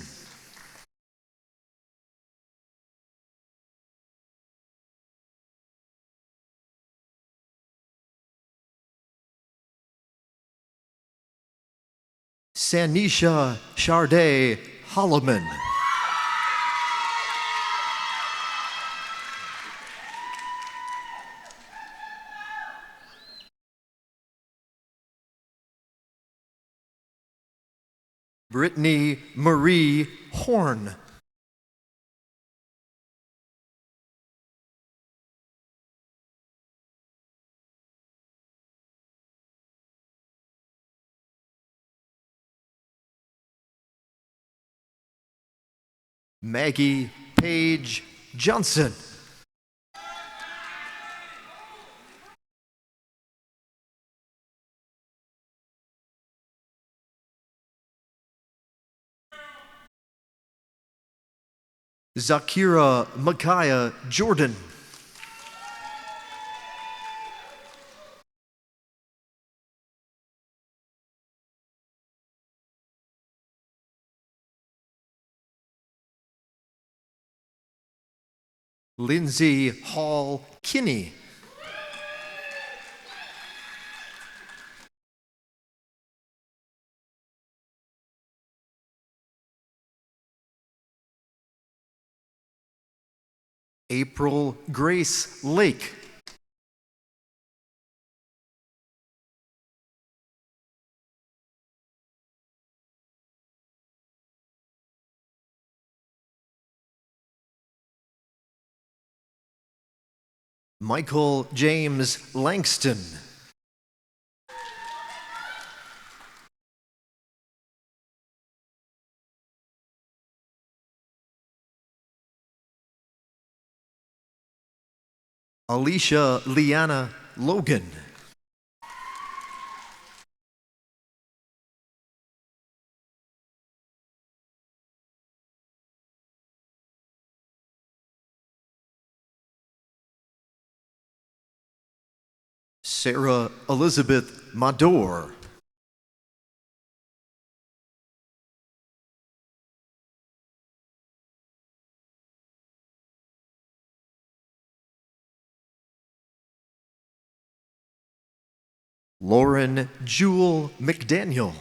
Speaker 6: Sanisha Charday Holloman. Brittany Marie Horn. Maggie Page Johnson. Zakira Micaiah Jordan. Lindsay Hall Kinney. April Grace Lake. Michael James Langston. Alicia Liana Logan. Sarah Elizabeth Mador. Lauren Jewel McDaniel.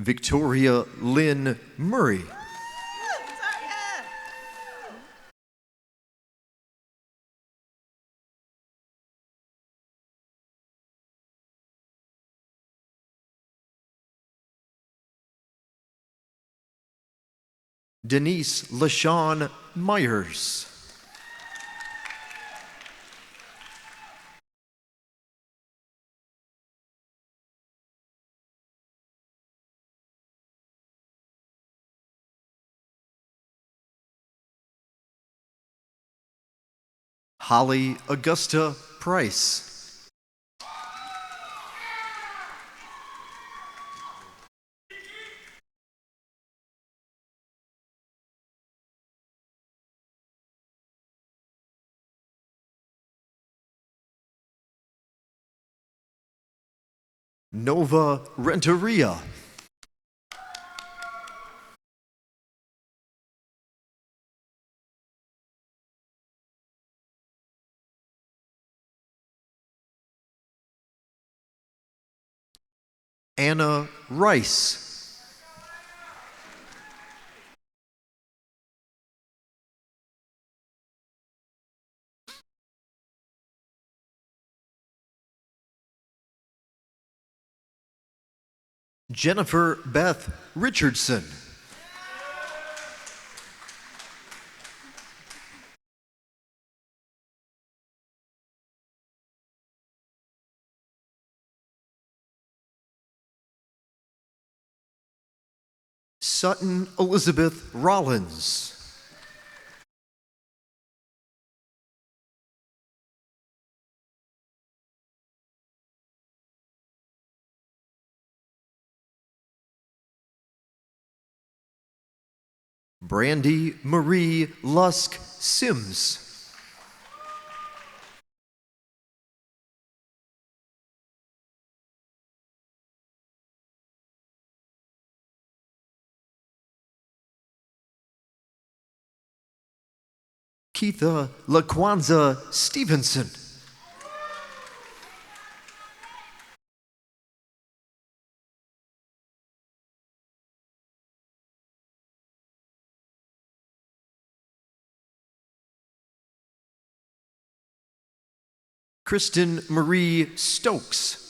Speaker 6: Victoria Lynn Murray. Denise LaShawn Myers. Holly Augusta Price. Nova Renteria. Anna Rice. Jennifer Beth Richardson. Sutton Elizabeth Rollins. Brandy Marie Lusk Sims. Keitha Laquanza Stevenson. Kristen Marie Stokes.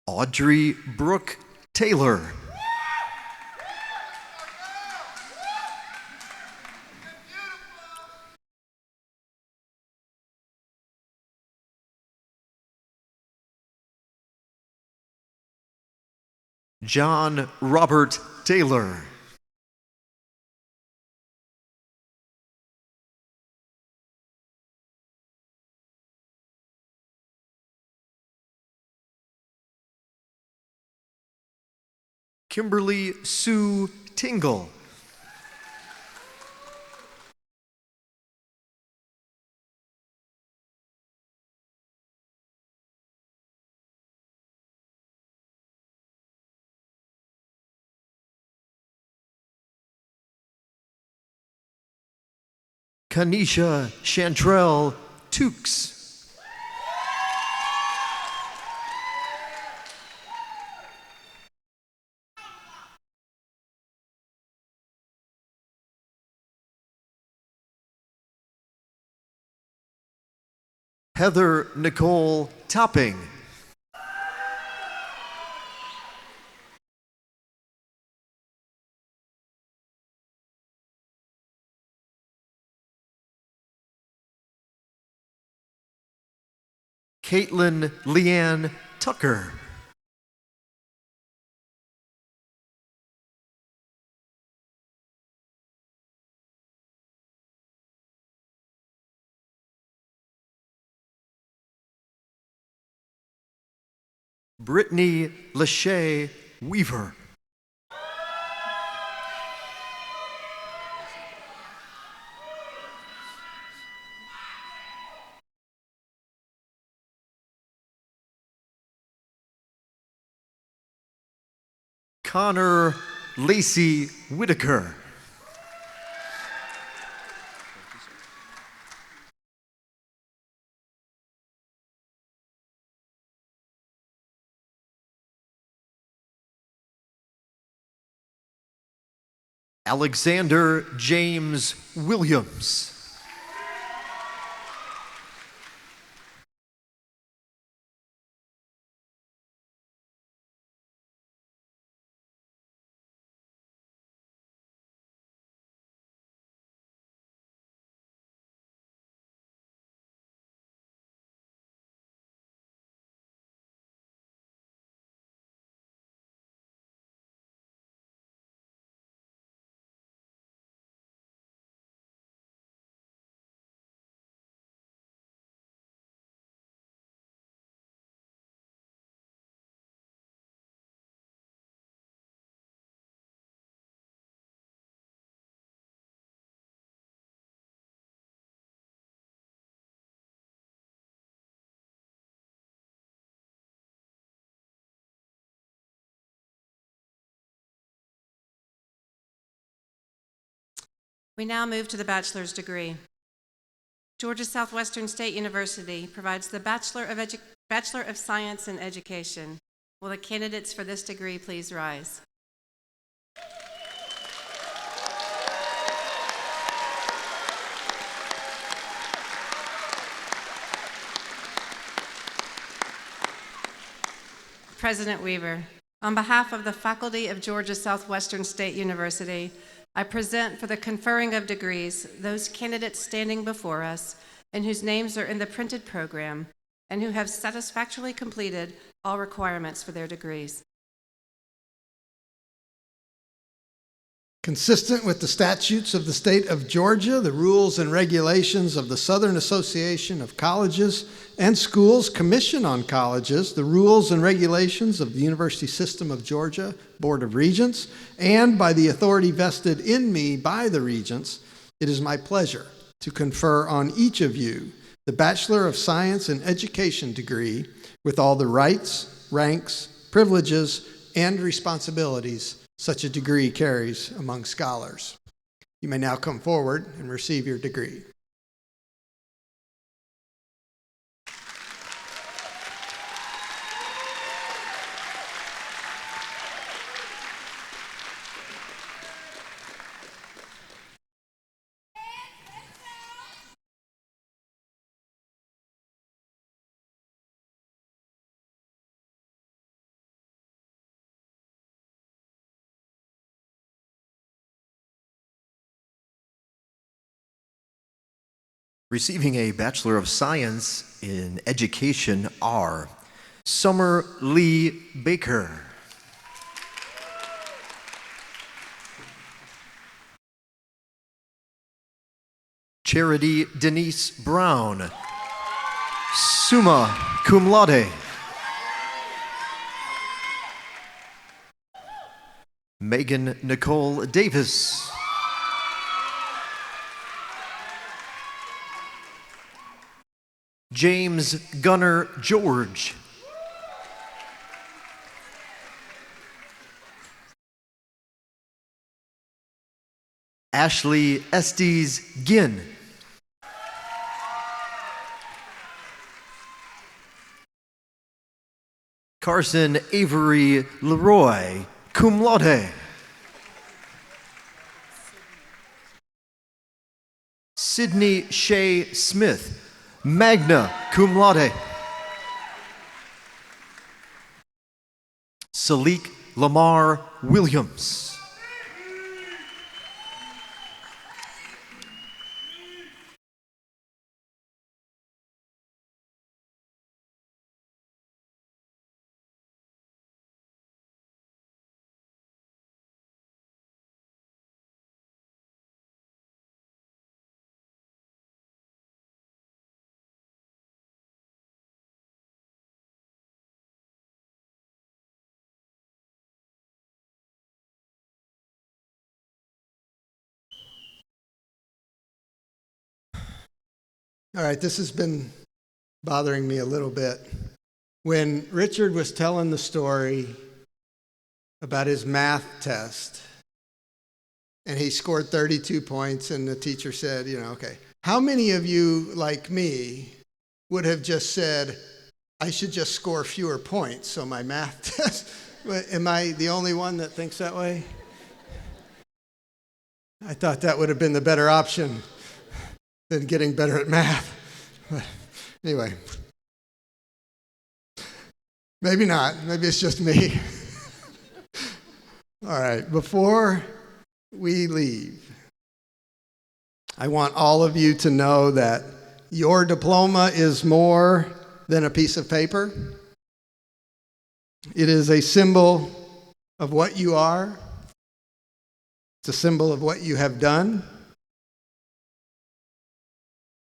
Speaker 6: Audrey Brooke Taylor. John Robert Taylor. Kimberly Sue Tingle. Kanisha Chantrell Tukes. Heather Nicole Topping. Caitlin Leanne Tucker. Brittany Lachey Weaver. Connor Lacey Whitaker. Alexander James Williams.
Speaker 5: We now move to the bachelor's degree. Georgia Southwestern State University provides the Bachelor of Science in Education. Will the candidates for this degree please rise? President Weaver, on behalf of the faculty of Georgia Southwestern State University, I present for the conferring of degrees those candidates standing before us and whose names are in the printed program and who have satisfactorily completed all requirements for their degrees.
Speaker 3: Consistent with the statutes of the state of Georgia, the rules and regulations of the Southern Association of Colleges and Schools Commission on Colleges, the rules and regulations of the University System of Georgia Board of Regents, and by the authority vested in me by the Regents, it is my pleasure to confer on each of you the Bachelor of Science in Education degree with all the rights, ranks, privileges, and responsibilities such a degree carries among scholars. You may now come forward and receive your degree.
Speaker 6: Receiving a Bachelor of Science in Education are Summer Lee Baker. Charity Denise Brown, summa cum laude. Megan Nicole Davis. James Gunnar George. Ashley Estes Ginn. Carson Avery Leroy, cum laude. Sydney Shea Smith, magna cum laude. Salik Lamar Williams.
Speaker 3: All right, this has been bothering me a little bit. When Richard was telling the story about his math test, and he scored 32 points, and the teacher said, okay, how many of you, like me, would have just said, I should just score fewer points, so my math test, am I the only one that thinks that way? I thought that would have been the better option than getting better at math. But anyway, maybe not. Maybe it's just me. All right, before we leave, I want all of you to know that your diploma is more than a piece of paper. It is a symbol of what you are. It's a symbol of what you have done.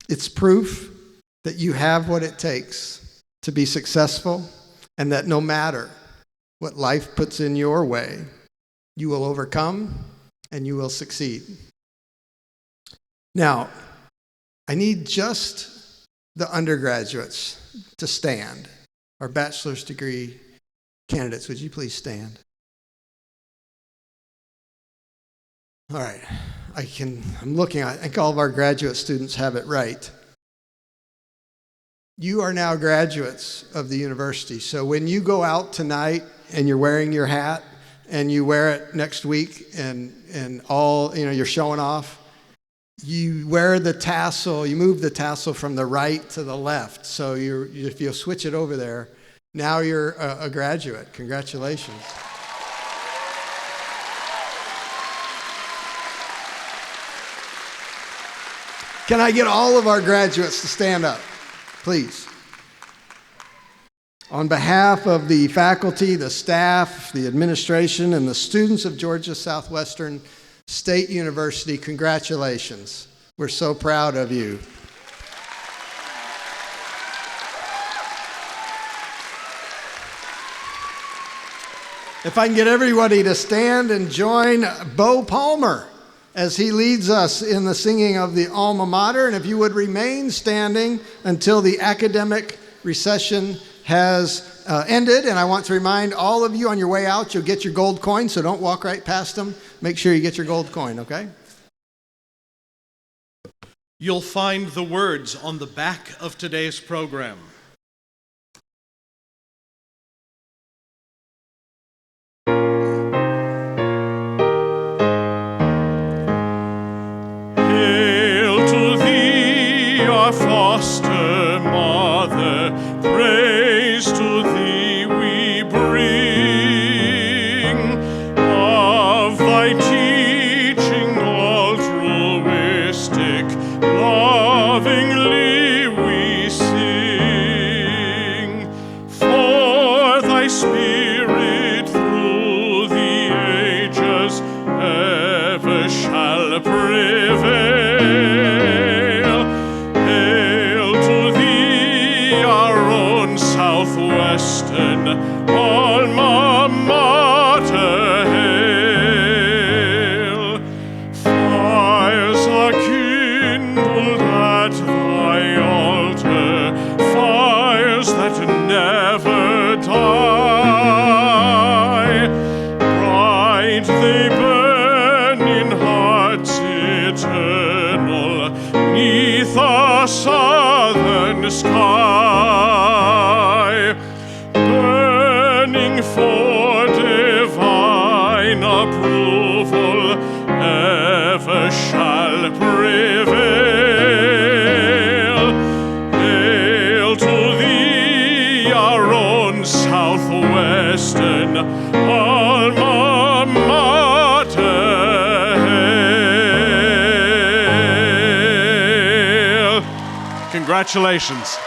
Speaker 3: It's proof that you have what it takes to be successful, and that no matter what life puts in your way, you will overcome and you will succeed. Now, I need just the undergraduates to stand. Our bachelor's degree candidates, would you please stand? All right. I'm looking, I think all of our graduate students have it right. You are now graduates of the university. So when you go out tonight and you're wearing your hat and you wear it next week and all, you're showing off, you wear the tassel, you move the tassel from the right to the left. So if you'll switch it over there, now you're a graduate. Congratulations. Can I get all of our graduates to stand up, please? On behalf of the faculty, the staff, the administration, and the students of Georgia Southwestern State University, congratulations. We're so proud of you. If I can get everybody to stand and join Bo Palmer as he leads us in the singing of the alma mater. And if you would remain standing until the academic recession has ended. And I want to remind all of you on your way out, you'll get your gold coin, so don't walk right past them. Make sure you get your gold coin, okay?
Speaker 7: You'll find the words on the back of today's program.
Speaker 1: Our foster mother, praise to thee we bring. Of thy teaching altruistic, lovingly we sing. For thy spirit through the ages ever shall prevail. Southwestern alma mater, hail. Fires are kindled at thy altar, fires that never die. Bright they burn in hearts eternal, 'neath a southern sky.
Speaker 8: our own Southwestern alma mater. Hail. Congratulations.